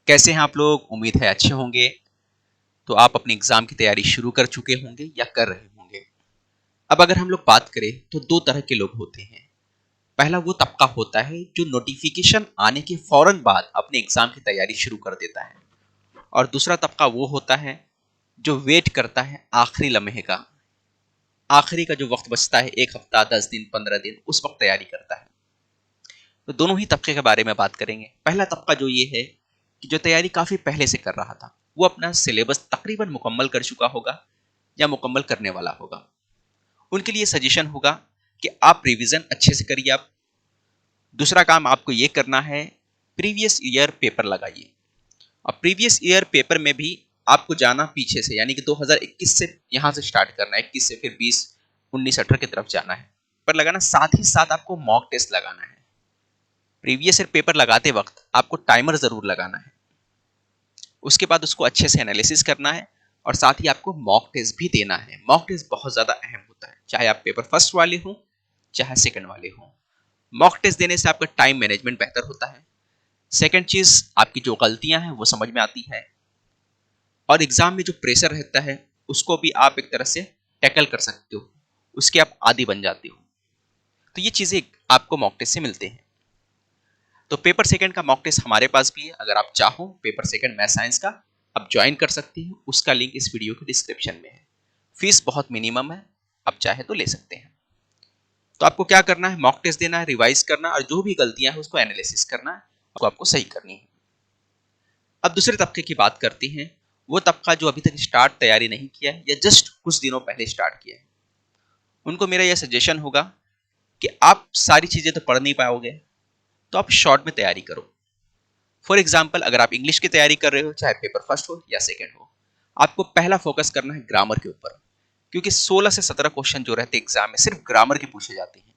कैसे हैं आप लोग? उम्मीद है अच्छे होंगे। तो आप अपनी एग्जाम की तैयारी शुरू कर चुके होंगे या कर रहे होंगे। अब अगर हम लोग बात करें तो दो तरह के लोग होते हैं। पहला वो तबका होता है जो नोटिफिकेशन आने के फौरन बाद अपने एग्जाम की तैयारी शुरू कर देता है, और दूसरा तबका वो होता है जो वेट करता है आखिरी लम्हे का, आखिरी का जो वक्त बचता है, 1 हफ्ता, 10 दिन, 15 दिन, उस वक्त तैयारी करता है। तो दोनों ही तबके के बारे में बात करेंगे। पहला तबका जो ये है कि जो तैयारी काफी पहले से कर रहा था, वो अपना सिलेबस तकरीबन मुकम्मल कर चुका होगा या मुकम्मल करने वाला होगा। उनके लिए सजेशन होगा कि आप रिवीजन अच्छे से करिए। आप दूसरा काम आपको ये करना है, प्रीवियस ईयर पेपर लगाइए। और प्रीवियस ईयर पेपर में भी आपको जाना पीछे से, यानी कि 2021 से यहाँ से स्टार्ट करना है, 21 से फिर 20, 19, 18 की तरफ जाना है पर लगाना। साथ ही साथ आपको मॉक टेस्ट लगाना है। प्रीवियस ईयर पेपर लगाते वक्त आपको टाइमर जरूर लगाना है, उसके बाद उसको अच्छे से एनालिसिस करना है, और साथ ही आपको मॉक टेस्ट भी देना है। मॉक टेस्ट बहुत ज़्यादा अहम होता है, चाहे आप पेपर फर्स्ट वाले हों चाहे सेकंड वाले हों। मॉक टेस्ट देने से आपका टाइम मैनेजमेंट बेहतर होता है। सेकंड चीज़, आपकी जो गलतियां हैं वो समझ में आती है, और एग्जाम में जो प्रेशर रहता है उसको भी आप एक तरह से टैकल कर सकते हो, उसके आप आदी बन जाते हो। तो ये चीज़ें आपको मॉक टेस्ट से मिलते हैं। तो पेपर सेकंड का मॉक टेस्ट हमारे पास भी है। अगर आप चाहो पेपर सेकंड मैथ साइंस का आप ज्वाइन कर सकते हैं, उसका लिंक इस वीडियो के डिस्क्रिप्शन में है। फीस बहुत मिनिमम है, आप चाहे तो ले सकते हैं। तो आपको क्या करना है, मॉक टेस्ट देना है, रिवाइज करना, और जो भी गलतियां हैं उसको एनालिसिस करना है, उसको आपको सही करनी है। अब दूसरे तबके की बात करते हैं। वो तबका जो अभी तक स्टार्ट तैयारी नहीं किया है या जस्ट कुछ दिनों पहले स्टार्ट किया है, उनको मेरा यह सजेशन होगा कि आप सारी चीजें तो पढ़ नहीं पाओगे, तो आप शॉर्ट में तैयारी करो। फॉर एग्जाम्पल, अगर आप इंग्लिश की तैयारी कर रहे हो, चाहे पेपर फर्स्ट हो या सेकेंड हो, आपको पहला फोकस करना है ग्रामर के ऊपर, क्योंकि 16 से 17 क्वेश्चन जो रहते हैं एग्जाम में सिर्फ ग्रामर के पूछे जाते हैं।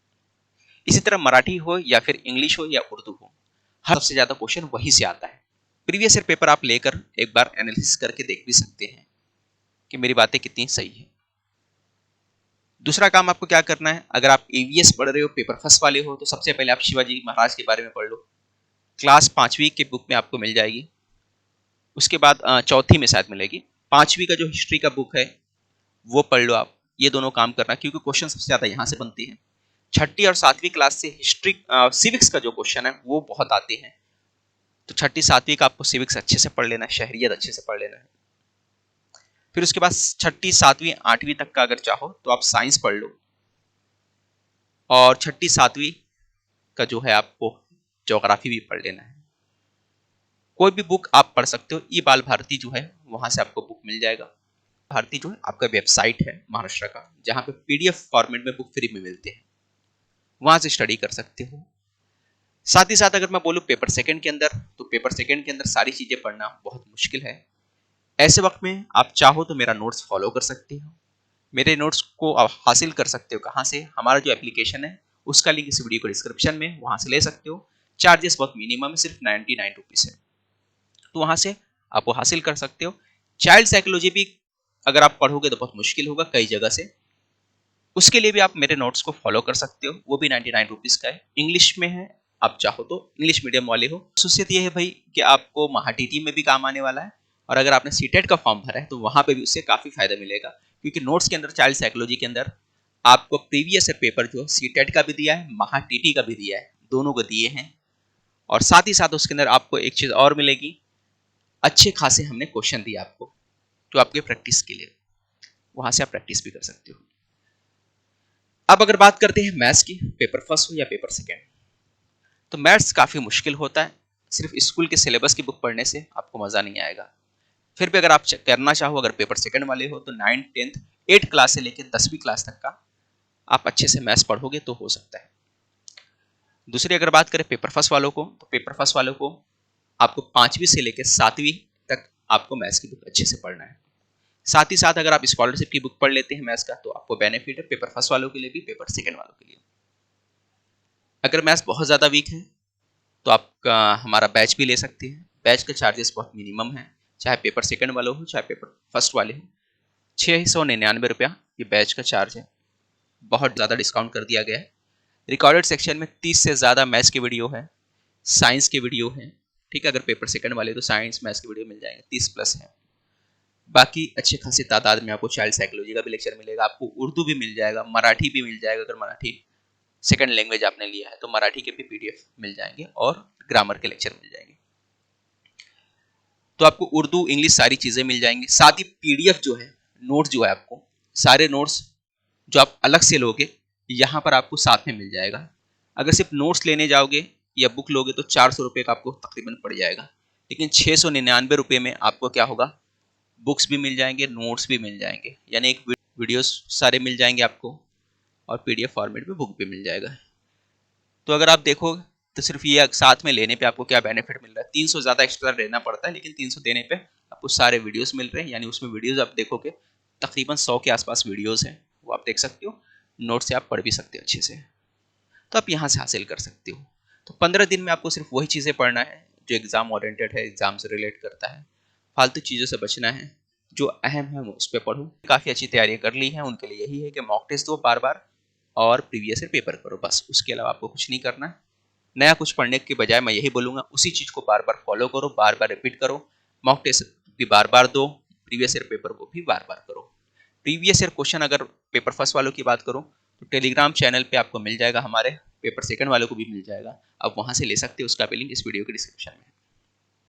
इसी तरह मराठी हो या फिर इंग्लिश हो या उर्दू हो, हर सबसे ज्यादा क्वेश्चन वहीं से आता है। प्रीवियस ईयर पेपर आप लेकर एक बार एनालिसिस करके देख भी सकते हैं कि मेरी बातें कितनी सही है। दूसरा काम आपको क्या करना है, अगर आप ईवीएस पढ़ रहे हो, पेपर फर्स्ट वाले हो, तो सबसे पहले आप शिवाजी महाराज के बारे में पढ़ लो। क्लास 5वीं के बुक में आपको मिल जाएगी। उसके बाद चौथी में शायद मिलेगी। 5वीं का जो हिस्ट्री का बुक है वो पढ़ लो आप। ये दोनों काम करना, क्योंकि क्वेश्चन सबसे ज्यादा यहाँ से बनते हैं। छठी और 7वीं क्लास से हिस्ट्री सिविक्स का जो क्वेश्चन है वो बहुत आते हैं, तो छठी 7वीं का आपको सिविक्स अच्छे से पढ़ लेना है, शहरियत अच्छे से पढ़ लेना है। फिर उसके बाद छठी 7वीं 8वीं तक का अगर चाहो तो आप साइंस पढ़ लो, और छठी 7वीं का जो है आपको ज्योग्राफी भी पढ़ लेना है। कोई भी बुक आप पढ़ सकते हो, ई बाल भारती जो है वहां से आपको बुक मिल जाएगा। भारती जो है आपका वेबसाइट है महाराष्ट्र का, जहाँ पे पीडीएफ फॉर्मेट में बुक फ्री में मिलते हैं, वहां से स्टडी कर सकते हो। साथ ही साथ अगर मैं बोलूँ पेपर सेकंड के अंदर, तो पेपर सेकंड के अंदर सारी चीजें पढ़ना बहुत मुश्किल है। ऐसे वक्त में आप चाहो तो मेरा नोट्स फॉलो कर सकते हो। मेरे नोट्स को आप हासिल कर सकते हो कहाँ से, हमारा जो एप्लीकेशन है उसका लिंक इस वीडियो को डिस्क्रिप्शन में, वहां से ले सकते हो। चार्जेस बहुत मिनिमम है, सिर्फ 99 रुपीज है, तो वहां से आप वो हासिल कर सकते हो। चाइल्ड साइकोलॉजी भी अगर आप पढ़ोगे तो बहुत मुश्किल होगा कई जगह से, उसके लिए भी आप मेरे नोट्स को फॉलो कर सकते हो, वो भी 99 रुपीज का है, इंग्लिश में है। आप चाहो तो इंग्लिश मीडियम वाले हो। खासियत ये है भाई कि आपको महाटीटी में भी काम आने वाला है, और अगर आपने सीटेट का फॉर्म भरा है तो वहां पे भी उससे काफी फायदा मिलेगा, क्योंकि नोट्स के अंदर चाइल्ड साइकोलॉजी के अंदर आपको प्रीवियस ईयर पेपर जो सीटेट का भी दिया है, महाटीटी का भी दिया है, दोनों को दिए हैं। और साथ ही साथ उसके अंदर आपको एक चीज और मिलेगी, अच्छे खासे हमने क्वेश्चन दिए आपको जो आपके प्रैक्टिस के लिए, वहां से आप प्रैक्टिस भी कर सकते हो। अब अगर बात करते हैं मैथ्स की, पेपर फर्स्ट हो या पेपर सेकेंड, तो मैथ्स काफी मुश्किल होता है। सिर्फ स्कूल के सिलेबस की बुक पढ़ने से आपको मजा नहीं आएगा। फिर भी अगर आप करना चाहो, अगर पेपर सेकेंड वाले हो, तो 9, 10, 8 क्लास से लेकर 10वीं क्लास तक का आप अच्छे से मैथ्स पढ़ोगे तो हो सकता है। दूसरी अगर बात करें पेपर फर्स्ट वालों को, तो पेपर फर्स्ट वालों को आपको 5वीं से लेकर 7वीं तक आपको मैथ्स की बुक अच्छे से पढ़ना है। साथ ही साथ अगर आप स्कॉलरशिप की बुक पढ़ लेते हैं मैथ्स का, तो आपको बेनिफिट है पेपर फर्स्ट वालों के लिए भी, पेपर सेकेंड वालों के लिए। अगर मैथ्स बहुत ज़्यादा वीक है तो आप हमारा बैच भी ले सकते हैं। बैच का चार्जेस बहुत मिनिमम है, चाहे पेपर सेकंड वाले हो चाहे पेपर फर्स्ट वाले हो। 699 रुपया ये बैच का चार्ज है, बहुत ज़्यादा डिस्काउंट कर दिया गया है। रिकॉर्डेड सेक्शन में 30 से ज़्यादा मैथ्स के वीडियो है, साइंस के वीडियो हैं, ठीक है। अगर पेपर सेकंड वाले तो साइंस मैथ्स की वीडियो मिल जाएंगे, 30+ है। बाकी अच्छे खासी तादाद में आपको चाइल्ड साइकोलॉजी का भी लेक्चर मिलेगा, आपको उर्दू भी मिल जाएगा, मराठी भी मिल जाएगा, अगर मराठी सेकंड लैंग्वेज आपने लिया है तो मराठी के भी पीडीएफ मिल जाएंगे और ग्रामर के लेक्चर मिल जाएंगे। तो आपको उर्दू इंग्लिश सारी चीजें मिल जाएंगी, साथ ही पीडीएफ जो है, नोट्स जो है, आपको सारे नोट्स जो आप अलग से लोगे यहाँ पर आपको साथ में मिल जाएगा। अगर सिर्फ नोट्स लेने जाओगे या बुक लोगे तो 400 रुपये का आपको तकरीबन पड़ जाएगा, लेकिन 699 रुपये में आपको क्या होगा, बुक्स भी मिल जाएंगे, नोट्स भी मिल जाएंगे, यानी एक वीडियोस सारे मिल जाएंगे आपको और पीडीएफ फॉर्मेट में बुक भी मिल जाएगा। तो अगर आप देखो तो सिर्फ ये साथ में लेने पे आपको क्या बेनिफिट मिल रहा है, 300 ज़्यादा एक्स्ट्रा लेना पड़ता है, लेकिन 300 देने पे आपको सारे वीडियोस मिल रहे हैं, यानी उसमें वीडियोस आप देखोगे तकरीबन 100 के आसपास वीडियोस हैं, वो आप देख सकते हो, नोट से आप पढ़ भी सकते हो अच्छे से, तो आप यहाँ से हासिल कर सकते हो। तो 15 दिन में आपको सिर्फ वही चीज़ें पढ़ना है जो एग्ज़ाम ओरिएंटेड है, एग्ज़ाम से रिलेट करता है, फालतू चीज़ों से बचना है, जो अहम है उस पर पढ़ो। काफ़ी अच्छी तैयारी कर ली है, उनके लिए यही है कि मॉक टेस्ट दो बार बार और प्रीवियस ईयर पेपर करो, बस उसके अलावा आपको कुछ नहीं करना। नया कुछ पढ़ने के बजाय मैं यही बोलूँगा, उसी चीज़ को बार बार फॉलो करो, बार बार रिपीट करो, मॉक टेस्ट भी बार बार दो, प्रीवियस ईयर पेपर को भी बार बार करो। प्रीवियस ईयर क्वेश्चन अगर पेपर फर्स्ट वालों की बात करूँ तो टेलीग्राम चैनल पे आपको मिल जाएगा, हमारे पेपर सेकंड वालों को भी मिल जाएगा, आप वहाँ से ले सकते हो, उसका भी लिंक इस वीडियो के डिस्क्रिप्शन में।